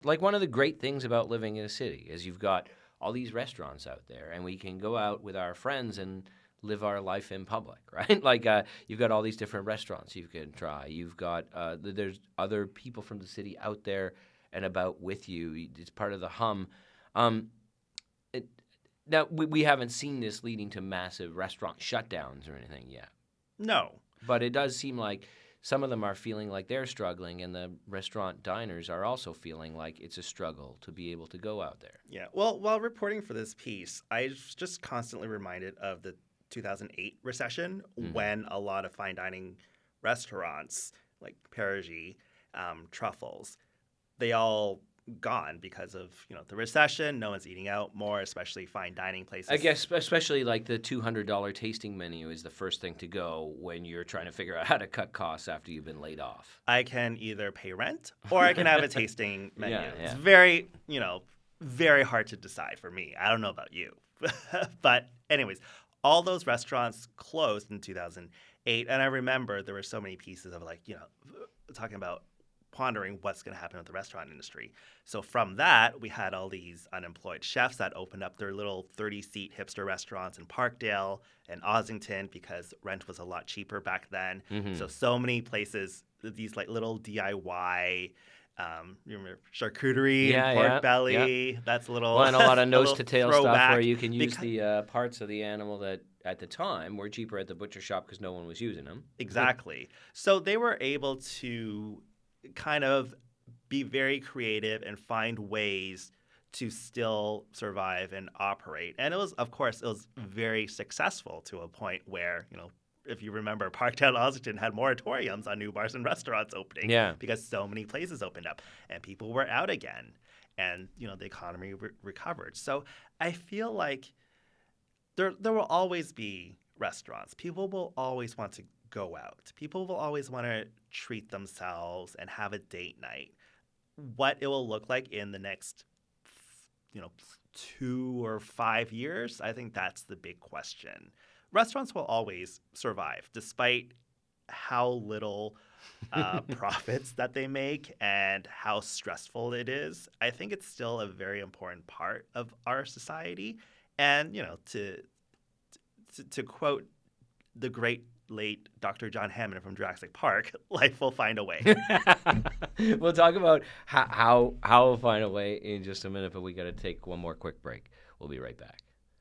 Like, one of the great things about living in a city is you've got all these restaurants out there, and we can go out with our friends and live our life in public, right? Like, you've got all these different restaurants you can try. You've got there's other people from the city out there and about with you. It's part of the hum. Um, it, Now, we haven't seen this leading to massive restaurant shutdowns or anything yet, No. but it does seem like some of them are feeling like they're struggling, and the restaurant diners are also feeling like it's a struggle to be able to go out there. Yeah. Well, while reporting for this piece, I was just constantly reminded of the 2008 recession when a lot of fine dining restaurants like Perigee, Truffles, they all gone because of the recession. No one's eating out more, especially fine dining places. I guess especially like the $200 tasting menu is the first thing to go when you're trying to figure out how to cut costs after you've been laid off. I can either pay rent or I can have a tasting menu. Yeah. It's very, very hard to decide for me. I don't know about you. But anyways, all those restaurants closed in 2008. And I remember there were so many pieces of talking about pondering what's going to happen with the restaurant industry. So from that, we had all these unemployed chefs that opened up their little 30-seat hipster restaurants in Parkdale and Ossington because rent was a lot cheaper back then. So many places, these like little DIY, you remember charcuterie and pork belly. Yeah. That's a little well, and a lot of nose-to-tail stuff throwback. where you can use the parts of the animal that at the time were cheaper at the butcher shop because no one was using them. Exactly. So they were able to kind of be very creative and find ways to still survive and operate. And it was very successful to a point where, if you remember, Parkdale and Ossington had moratoriums on new bars and restaurants opening because so many places opened up and people were out again and, the economy recovered. So I feel like there will always be restaurants. People will always want to go out. People will always want to treat themselves and have a date night. What it will look like in the next, 2 or 5 years, I think that's the big question. Restaurants will always survive despite how little profits that they make and how stressful it is. I think it's still a very important part of our society. And, to quote the great late Dr. John Hammond from Jurassic Park, life will find a way. We'll talk about how we'll find a way in just a minute, but we got to take one more quick break. We'll be right back.